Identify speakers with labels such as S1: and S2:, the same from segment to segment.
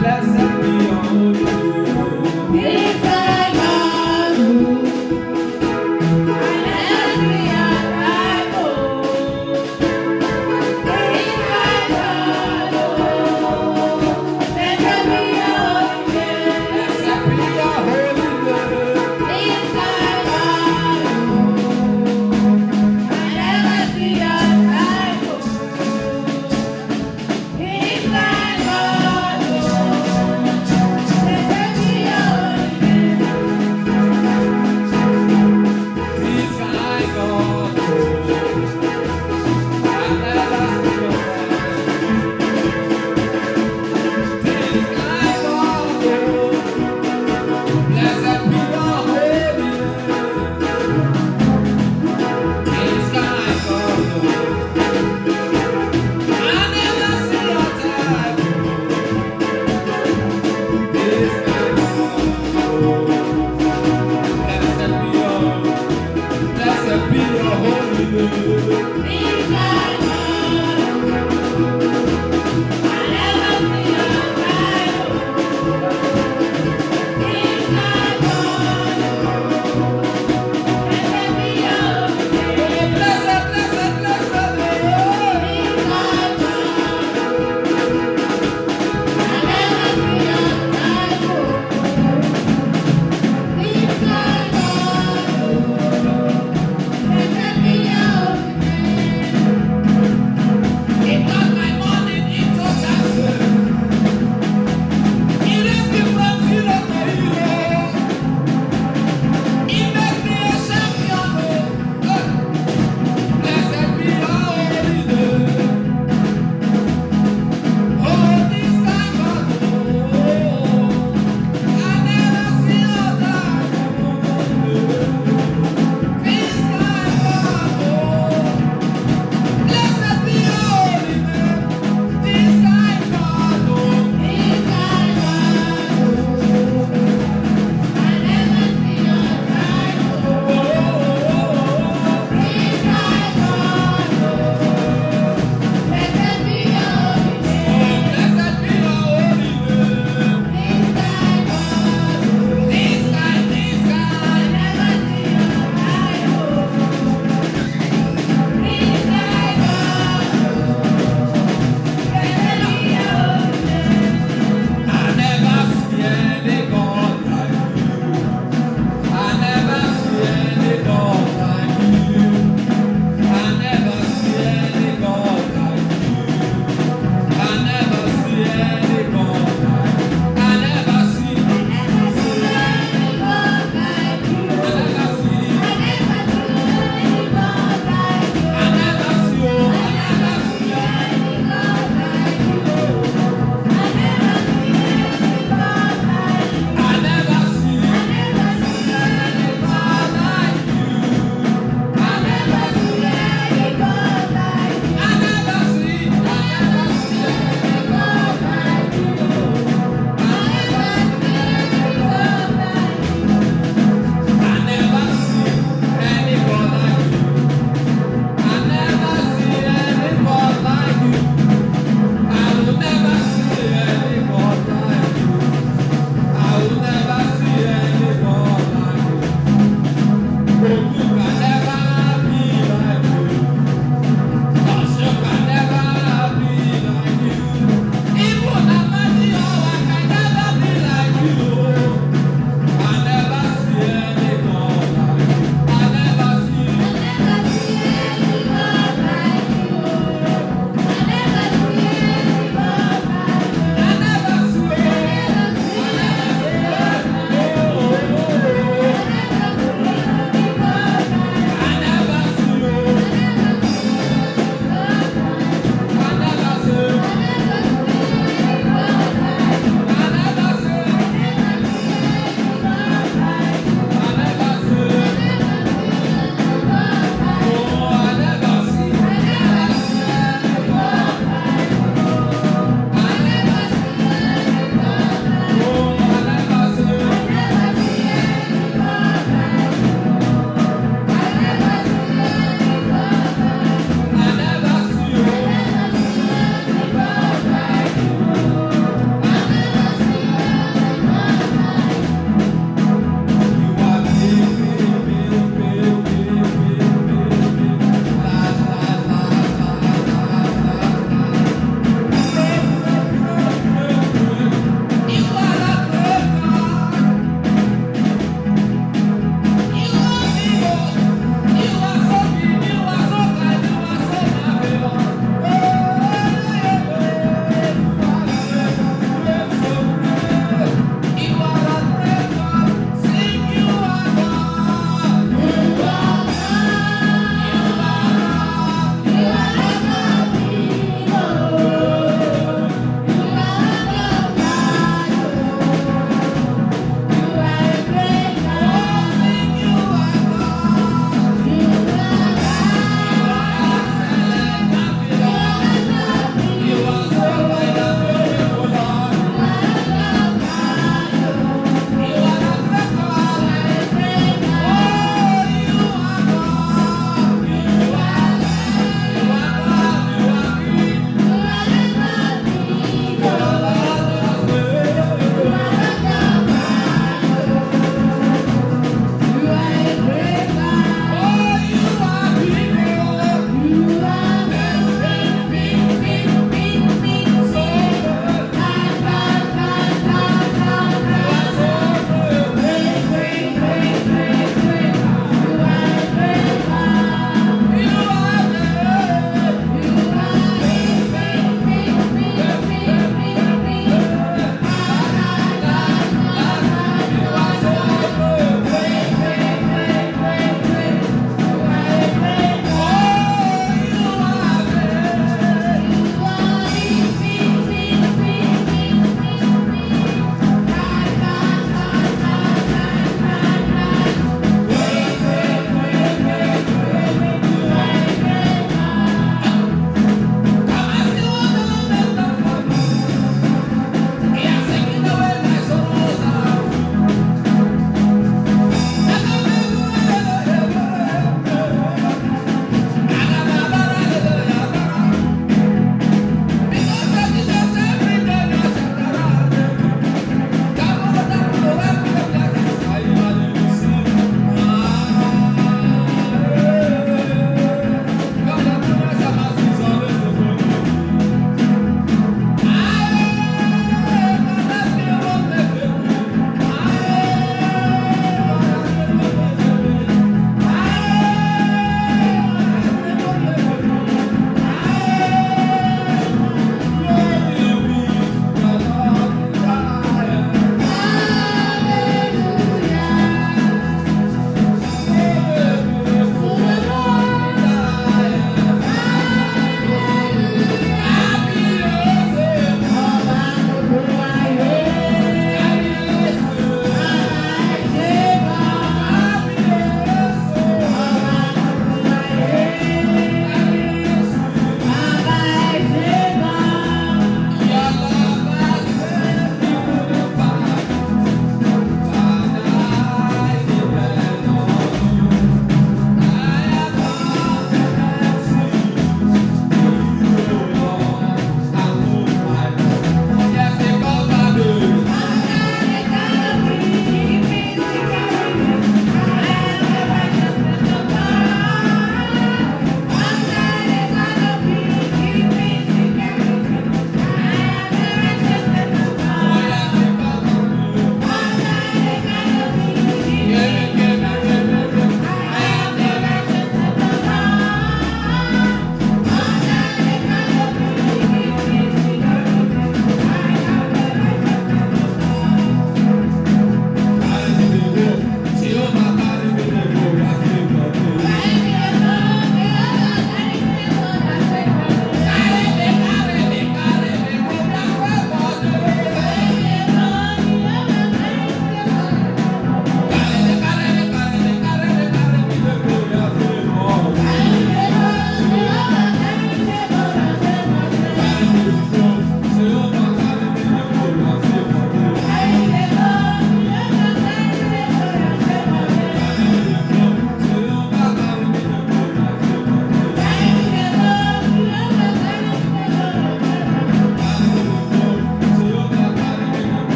S1: Blessed be your holy name.
S2: He's my God, and every I go. He's my God, blessed be your name.
S1: Blessed be your holy name.
S2: He's my God, and every I go. He's my God,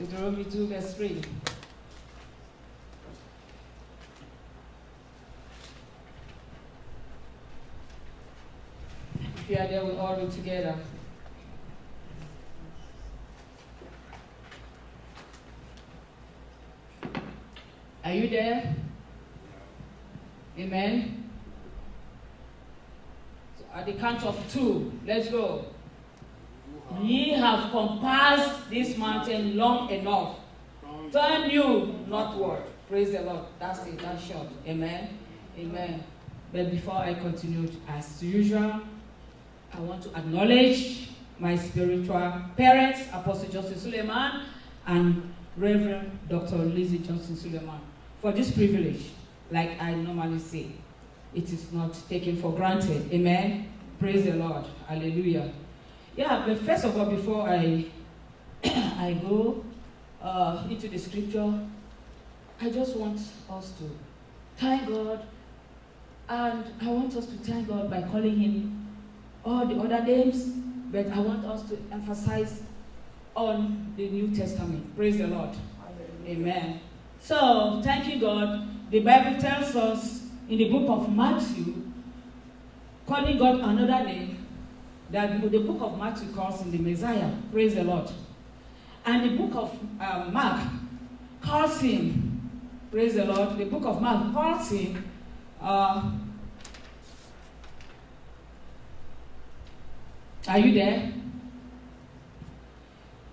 S3: Deuteronomy 2, verse 3. If you are there, we'll all read together. Are you there? Amen. So at the count of 2, let's go. Ye have compassed this mountain long enough. Turn you northward. Praise the Lord. That's it. That's short. Amen. Amen. But before I continue, as usual, I want to acknowledge my spiritual parents, Apostle Johnson Suleiman and Reverend Dr. Lizzie Johnson Suleiman, for this privilege. Like I normally say, it is not taken for granted. Amen. Praise the Lord. Hallelujah. Yeah, but first of all, before I go into the scripture, I just want us to thank God, and I want us to thank God by calling Him all the other names, but I want us to emphasize on the New Testament. Praise the Lord. Amen. So, thank you, God. The Bible tells us in the book of Matthew, calling God another name, that the book of Matthew calls him the Messiah. Praise the Lord. And the book of Mark calls him, praise the Lord, the book of Mark calls him, are you there?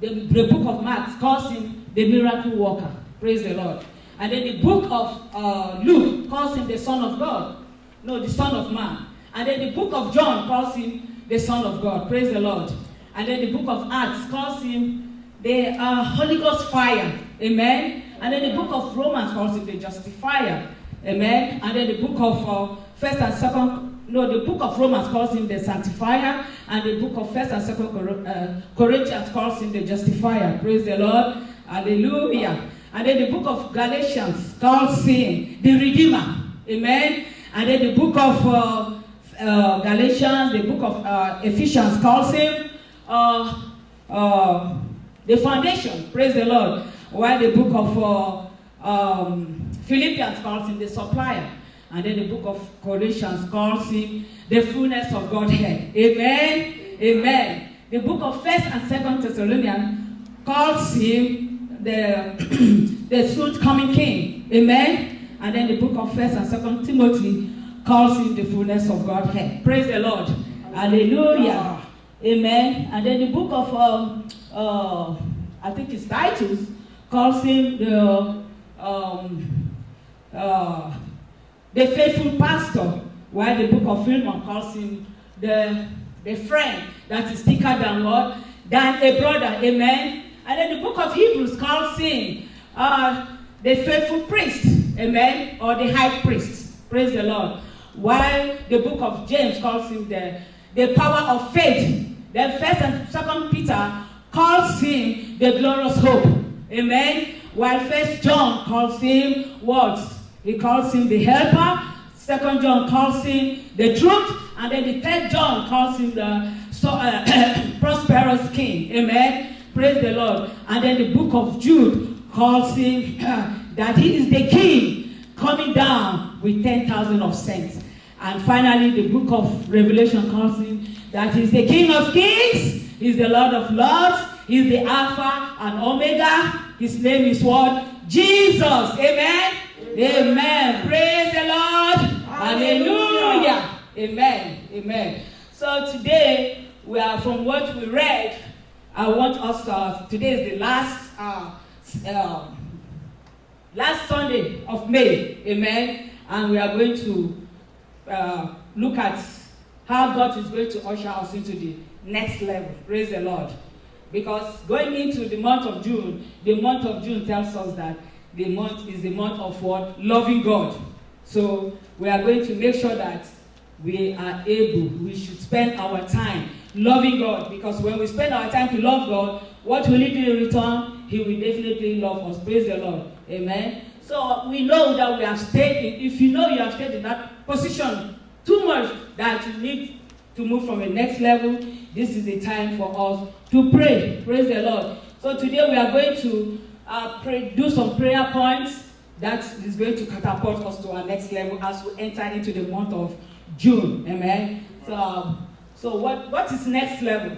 S3: The book of Mark calls him the miracle worker. Praise the Lord. And then the book of Luke calls him the Son of God. No, the Son of Man. And then the book of John calls him the Son of God. Praise the Lord. And then the book of Acts calls him the Holy Ghost fire. Amen. And then the book of Romans calls him the Justifier. Amen. And then the book of the book of Romans calls him the Sanctifier. And the book of 1st and 2nd Corinthians calls him the Justifier. Praise the Lord. Hallelujah. And then the book of Galatians calls him the Redeemer. Amen. And then the book of Galatians, the book of Ephesians calls him the foundation. Praise the Lord. While the book of Philippians calls him the supplier. And then the book of Colossians calls him the fullness of Godhead. Amen. Amen. The book of 1st and 2nd Thessalonians calls him the soon coming King. Amen. And then the book of 1st and 2nd Timothy calls him the fullness of Godhead. Praise the Lord. Hallelujah. Amen. And then the book of I think it's Titus calls him the faithful pastor, while the book of Philemon calls him the friend that is thicker than what? Than a brother. Amen. And then the book of Hebrews calls him the faithful priest. Amen. Or the high priest. Praise the Lord. While the book of James calls him the power of faith. Then 1st and 2nd Peter calls him the glorious hope. Amen. While 1st John calls him what? He calls him the helper. 2nd John calls him the truth. And then the 3rd John calls him the prosperous king. Amen. Praise the Lord. And then the book of Jude calls him that he is the king coming down with 10,000 of saints. And finally, the book of Revelation calls him that he's the King of Kings, he's the Lord of Lords, he's the Alpha and Omega. His name is what? Jesus. Amen. Amen. Praise the Lord. Hallelujah. Amen. Amen. So today, we are from what we read. I want us to, today is the last Sunday of May. Amen. And we are going to look at how God is going to usher us into the next level. Praise the Lord. Because going into the month of June tells us that the month is the month of what? Loving God. So we are going to make sure that we should spend our time loving God. Because when we spend our time to love God, what will He do in return? He will definitely love us. Praise the Lord. Amen. So we know that we have stayed if you know you have stayed in that position too much that you need to move from the next level, this is the time for us to pray. Praise the Lord. So today we are going to do some prayer points that is going to catapult us to our next level as we enter into the month of June. Amen. So what is next level?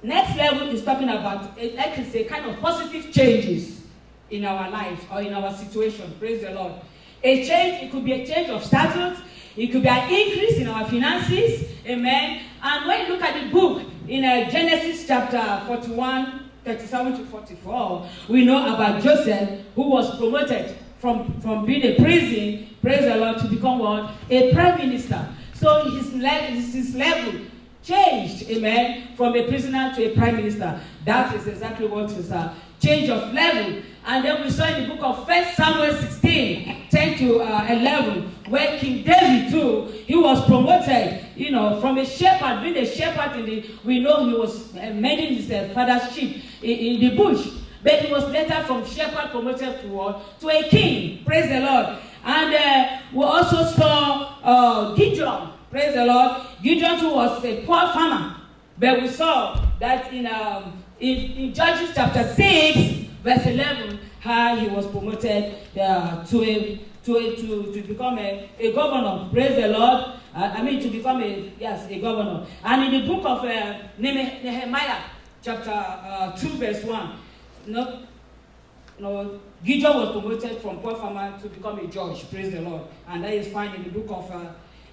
S3: Next level is talking about, like I say, kind of positive changes in our lives or in our situation. Praise the Lord. A change, it could be a change of status. It could be an increase in our finances. Amen. And when you look at the book in Genesis chapter 41, 37 to 44, we know about Joseph, who was promoted from being a prison, praise the Lord, to become what? A prime minister. So his level changed, amen, from a prisoner to a prime minister. That is exactly what is a change of level. And then we saw in the book of 1 Samuel 16, 10 to 11, where King David too, he was promoted, from a shepherd, being a shepherd we know he was mending his father's sheep in the bush. But he was later from shepherd promoted to a king. Praise the Lord. And we also saw Gideon. Praise the Lord. Gideon too was a poor farmer. But we saw that in Judges chapter 6, verse 11, how he was promoted to become a governor. Praise the Lord. To become a governor. And in the book of Nehemiah, chapter 2, verse 1, Gideon was promoted from poor farmer to become a judge. Praise the Lord. And that is found in the book of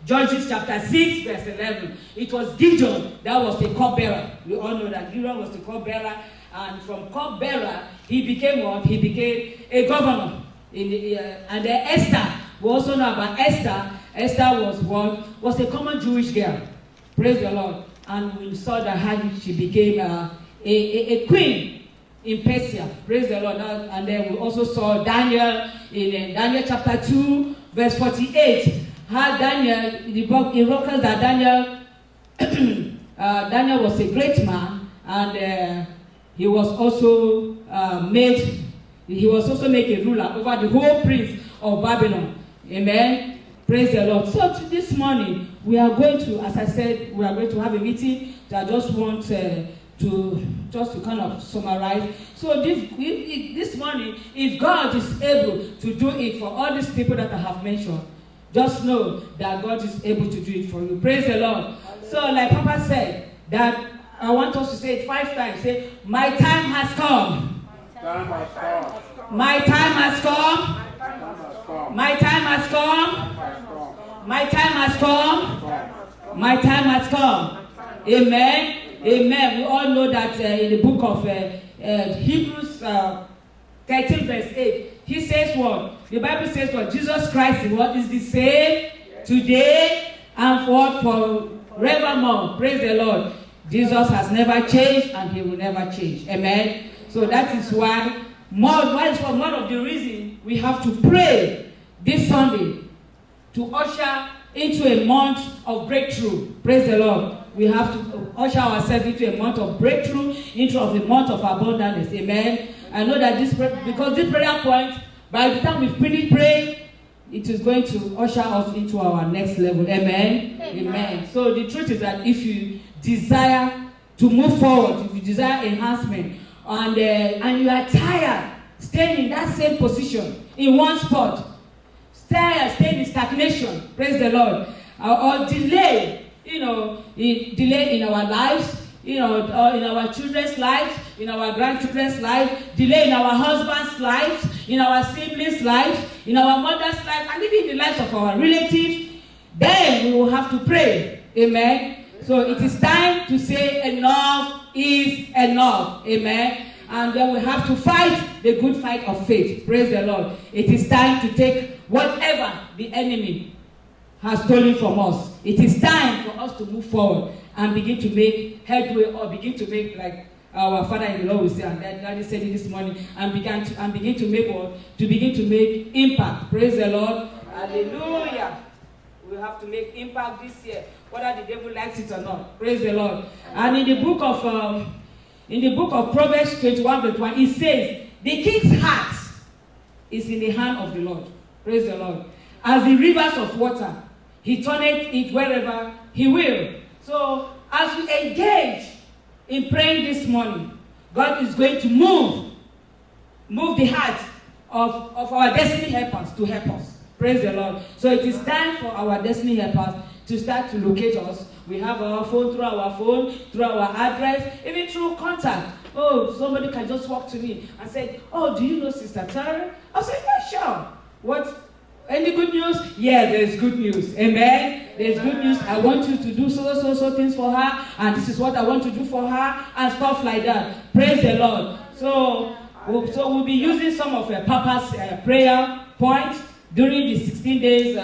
S3: Judges chapter 6, verse 11. It was Gideon that was the cupbearer. We all know that Gideon was the cupbearer. And from cupbearer, he became what? He became a governor. And then Esther, we also know about Esther. Esther was what? Was a common Jewish girl. Praise the Lord. And we saw that how she became a queen in Persia. Praise the Lord. And then we also saw Daniel in Daniel chapter 2, verse 48. How Daniel, in the book, it records that Daniel was a great man, and he was also made a ruler over the whole prince of Babylon. Amen. Praise the Lord. So this morning, we are going to, as I said, we are going to have a meeting that I just want to kind of summarize. So this morning, if God is able to do it for all these people that I have mentioned, just know that God is able to do it for you. Praise the Lord. So like Papa said, that I want us to say it 5 times. Say, my time has come. My time has come. My time has come. My time has come. My time has come. Amen. Amen. We all know that in the book of Hebrews 13 verse 8, he says what? The Bible says what? Jesus Christ is the same today and forevermore. Praise the Lord. Jesus has never changed and he will never change. Amen. So that is why one of the reasons we have to pray this Sunday to usher into a month of breakthrough. Praise the Lord. We have to usher ourselves into a month of breakthrough, into a month of abundance. Amen. I know that because this prayer point, by the time we finish praying, it is going to usher us into our next level. Amen. Amen. So the truth is that if you desire to move forward, if you desire enhancement, and you are tired staying in that same position, in one spot, staying in stagnation, praise the Lord, or delay, delay in our lives, or in our children's lives, in our grandchildren's lives, delay in our husband's lives, in our siblings' lives, in our mother's life, and even in the lives of our relatives, then we will have to pray. Amen. So it is time to say enough is enough. Amen. And then we have to fight the good fight of faith. Praise the Lord. It is time to take whatever the enemy has stolen from us. It is time for us to move forward and begin to make headway, or begin to make, like our father-in-law will say, and Daddy said it this morning, and begin to make impact. Praise the Lord. Hallelujah. We have to make impact this year, whether the devil likes it or not. Praise the Lord. And in the book of Proverbs 21 verse 1, it says, the king's heart is in the hand of the Lord. Praise the Lord. As the rivers of water, he turneth it wherever he will. So as we engage in praying this morning, God is going to move the hearts of our destiny helpers to help us. Praise the Lord. So it is time for our destiny helpers to start to locate us. We have our phone, through our address, even through contact. Oh, somebody can just walk to me and say, oh, do you know Sister Tara? I'll say, yeah, sure. What? Any good news? Yeah, there's good news. Amen. There's good news. I want you to do so things for her, and this is what I want to do for her, and stuff like that. Praise the Lord. So we'll be using some of Papa's prayer points during the 16 days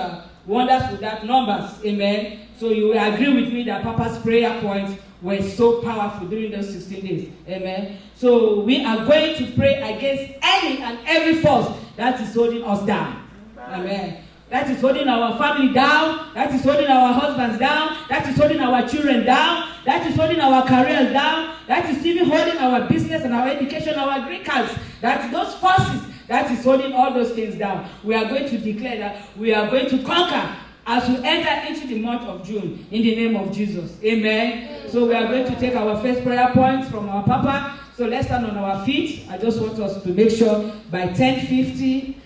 S3: wonders without numbers. Amen. So you will agree with me that Papa's prayer points were so powerful during those 16 days. Amen. So we are going to pray against any and every force that is holding us down. Amen. That is holding our family down. That is holding our husbands down. That is holding our children down. That is holding our careers down. That is even holding our business and our education, our green cards. That's those forces that is holding all those things down. We are going to declare that we are going to conquer as we enter into the month of June in the name of Jesus. Amen. So we are going to take our first prayer points from our Papa. So let's stand on our feet. I just want us to make sure by 12:50,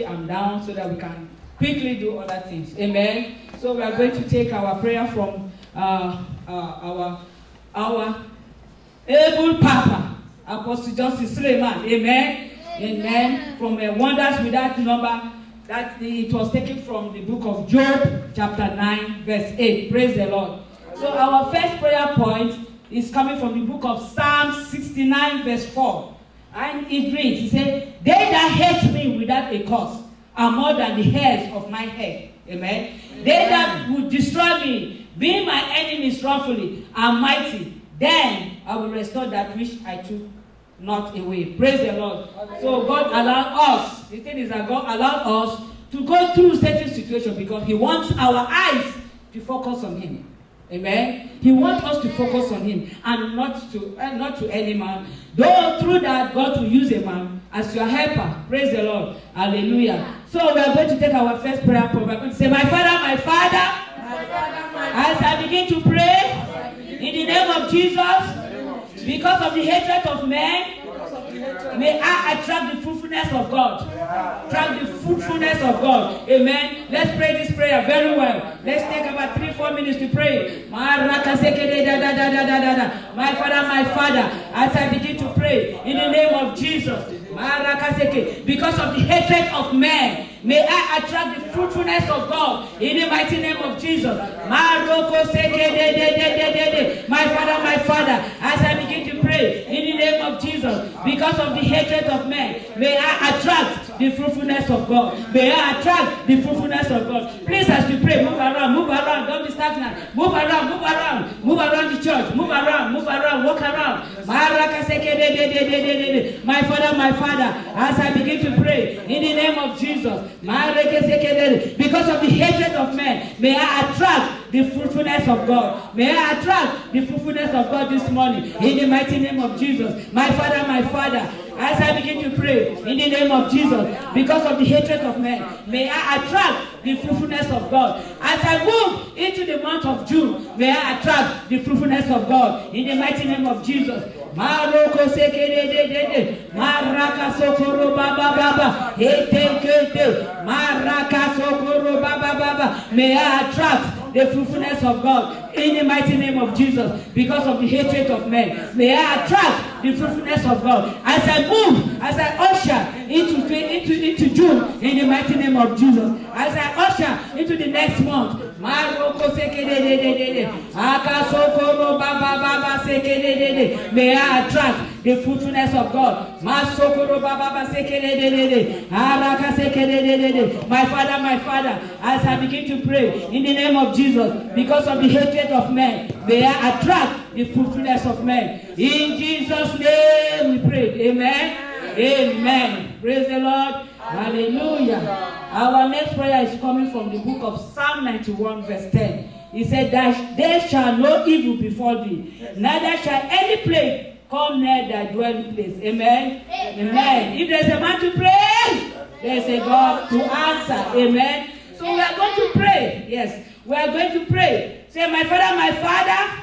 S3: I'm down so that we can quickly do other things. Amen. So we are going to take our prayer from our able Papa, Apostle Justice Suleiman. Amen. Amen. From Wonders Without Number, that it was taken from the book of Job, chapter 9, verse 8. Praise the Lord. So our first prayer point is coming from the book of Psalm 69, verse 4. And it reads, he said, they that hate me without a cause are more than the hairs of my head. Amen. They that would destroy me, being my enemies wrongfully, are mighty. Then I will restore that which I took not away. Praise the Lord. So God allowed us, the thing is that God allowed us to go through certain situations because He wants our eyes to focus on Him. Amen. He wants us to focus on Him and not to any man. Though through that God will use a man as your helper. Praise the Lord. Hallelujah. So we are going to take our first prayer point. We are going to say, my Father, as I begin to pray in the name of Jesus, because of the hatred of men, may I attract the fruitfulness of God. Attract the fruitfulness of God. Amen. Let's pray this prayer very well. Let's take about 3-4 minutes to pray. My Father, as I begin to pray in the name of Jesus, because of the hatred of man, may I attract the fruitfulness of God in the mighty name of Jesus. My Father, as I begin to pray in the name of Jesus, because of the hatred of men, may I attract the fruitfulness of God. May I attract the fruitfulness of God. Please, as we pray, move around, don't be stagnant. Move around the church, move around, walk around. My Father, as I begin to pray in the name of Jesus, because of the hatred of men, may I attract the fruitfulness of God. May I attract the fruitfulness of God this morning in the mighty name of Jesus. My Father, as I begin to pray in the name of Jesus, because of the hatred of men, may I attract the fruitfulness of God. As I move into the month of June, may I attract the fruitfulness of God in the mighty name of Jesus. Maroko sekede maraka sokoro baba maraka sokoro baba. May I attract the fruitfulness of God in the mighty name of Jesus, because of the hatred of men. May I attract the fruitfulness of God as I usher into June in the mighty name of Jesus. As I usher into the next month, may I attract the fruitfulness of God. My Father, as I begin to pray in the name of Jesus, because of the hatred of men, may I attract the fruitfulness of men. In Jesus' name we pray. Amen. Amen. Praise the Lord. Hallelujah. Our next prayer is coming from the book of Psalm 91, verse 10. He said that there shall no evil befall thee, neither shall any plague come near thy dwelling place. Amen. Amen. If there's a man to pray, there's a God to answer. Amen. So we are going to pray. Yes. We are going to pray. Say, my Father,
S2: My Father,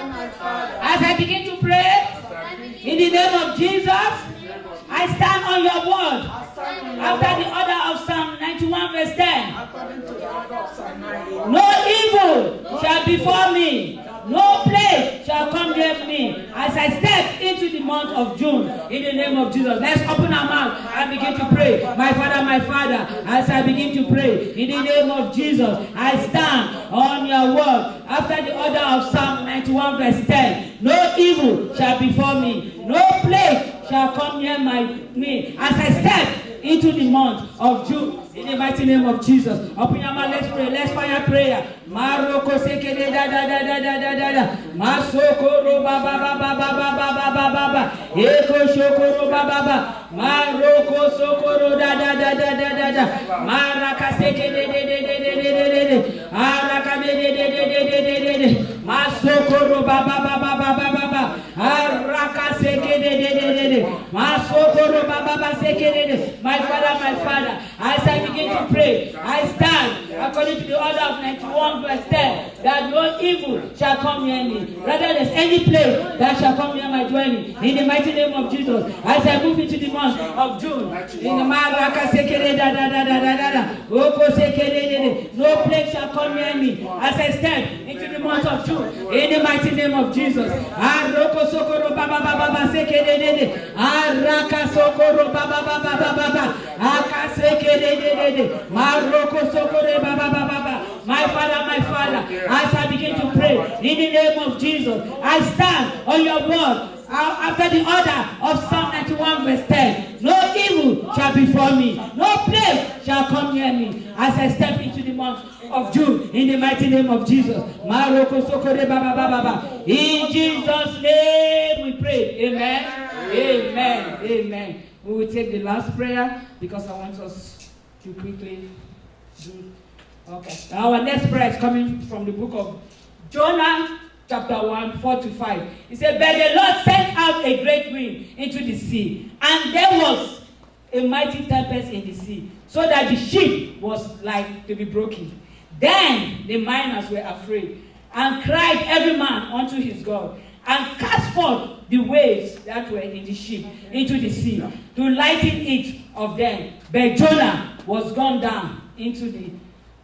S2: my Father.
S3: as I begin to pray, in the name of Jesus, I stand on your word. After the order of Psalm 91 verse 10.
S2: According to the order of Psalm 91.
S3: No evil shall befall me. No plague shall come near me as I step into the month of June. In the name of Jesus. Let's open our mouth and begin to pray. My Father, as I begin to pray, in the name of Jesus, I stand on your word. After the order of Psalm 91 verse 10. No evil shall befall me. No plague shall come near me as I step into the month of June. In the mighty name of Jesus. Open your mouth, let's pray. Let's fire prayer. Maroko sekede da da da da da da da da. Masokoro ba ba ba ba ba ba ba ba ba ba ba. Eko shokoro ba ba ba. Maroko sokoro da da da da da da da. Maraka sekede de de de de de de de de. Araka de de de de de de de de de. Masokoro ba ba ba ba ba ba ba ba. Araka sekede de de de de. Masokoro ba ba ba sekede de. My Father, as I begin to pray, I stand according to the order of 91 verse 10 that no evil shall come near me. Rather, there's any plague that shall come near my dwelling. In the mighty name of Jesus, as I move into the month of June, in the Maraka sekere da da da da da da da, Oko sekere de de, no plague shall come near me as I step into the month of June. In the mighty name of Jesus, Aroko sokoro baba baba baba sekere de de, Araka sokoro baba baba baba baba, Akasekere de de de, Maroko sokore baba baba baba. My Father, as I begin to pray in the name of Jesus, I stand on your word. After the order of Psalm 91 verse 10, no evil shall befall me, no plague shall come near me as I step into the month of June. In the mighty name of Jesus. In Jesus' name we pray. Amen. Amen. Amen. We will take the last prayer because I want us to quickly do. Okay. Our next prayer is coming from the book of Jonah, chapter 1, 4-5. It said, but the Lord sent out a great wind into the sea, and there was a mighty tempest in the sea, so that the ship was like to be broken. Then the miners were afraid, and cried every man unto his God, and cast forth the waves that were in the ship into the sea, to lighten it of them. But Jonah was gone down into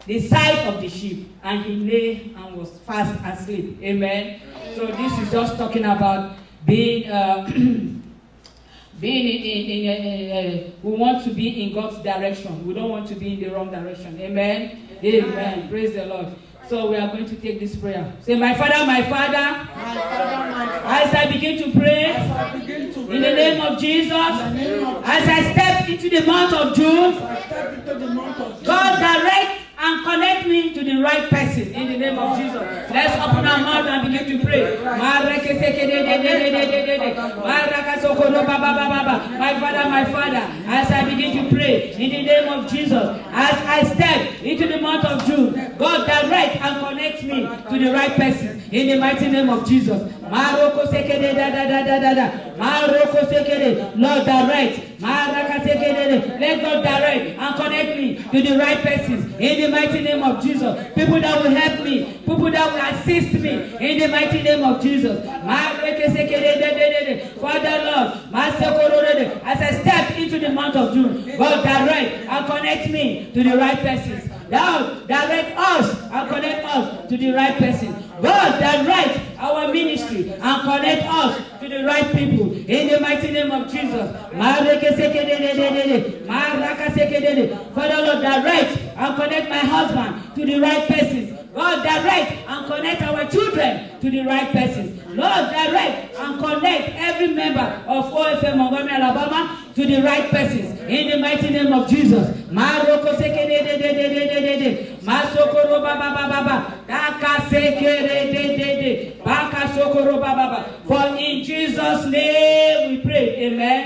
S3: the side of the ship, and he lay and was fast asleep. Amen. So this is just talking about being we want to be in God's direction. We don't want to be in the wrong direction. Amen. Amen. Praise the Lord. So we are going to take this prayer. Say, my Father, as I begin to pray, in the name of Jesus, as I step into the month of June, God direct and connect me to the right person in the name of Jesus. Let's open our mouth and begin to pray. My Father, as I begin to pray in the name of Jesus, as I step into the month of June, God direct and connect me to the right person in the mighty name of Jesus. Lord direct. Let God direct and connect me to the right persons in the mighty name of Jesus. People that will help me, people that will assist me in the mighty name of Jesus. Father Lord, as I step into the month of June, God direct and connect me to the right persons. Now direct us and connect us to the right person. God direct our ministry and connect us to the right people in the mighty name of Jesus. Father Lord, direct and connect my husband to the right persons. God direct and connect our children to the right persons. Lord, direct and connect every member of OFM Montgomery, Alabama to the right persons in the mighty name of Jesus. For in Jesus' name we pray. Amen.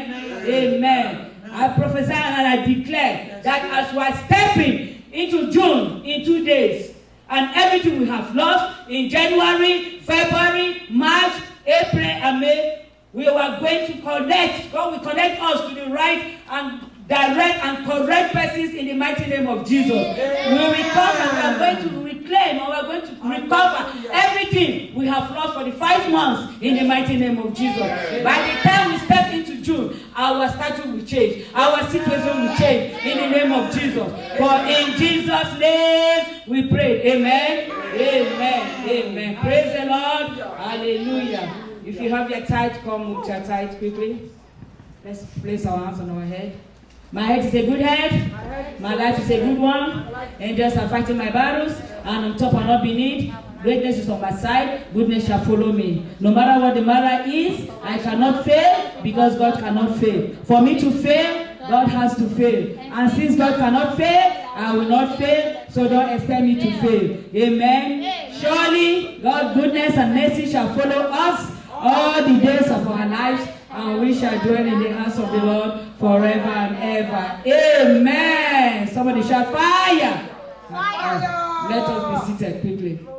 S3: Amen. I prophesy and I declare that as we are stepping into June in 2 days, and everything we have lost in January, February, March, April, and May, we are going to connect. God will connect us to the right and direct and correct persons in the mighty name of Jesus. We will come and we are going to reclaim and we're going to recover everything we have lost for the 5 months in the mighty name of Jesus. By the time we step into June, our status will change. Our situation will change in the name of Jesus. For in Jesus' name we pray. Amen. Amen. Amen. Praise the Lord. Hallelujah. If you have your tithe, come with your tithe quickly. Let's place our hands on our head. My head is a good head. My life is a good one. Angels are fighting my battles. And on top and not beneath. Greatness is on my side. Goodness shall follow me. No matter what the matter is, I cannot fail because God cannot fail. For me to fail, God has to fail. And since God cannot fail, I will not fail. So don't expect me to fail. Amen. Surely, God's goodness and mercy shall follow us all the days of our lives. And we shall dwell in the house of the Lord forever and ever. Amen. Somebody shout fire. Let us be seated quickly.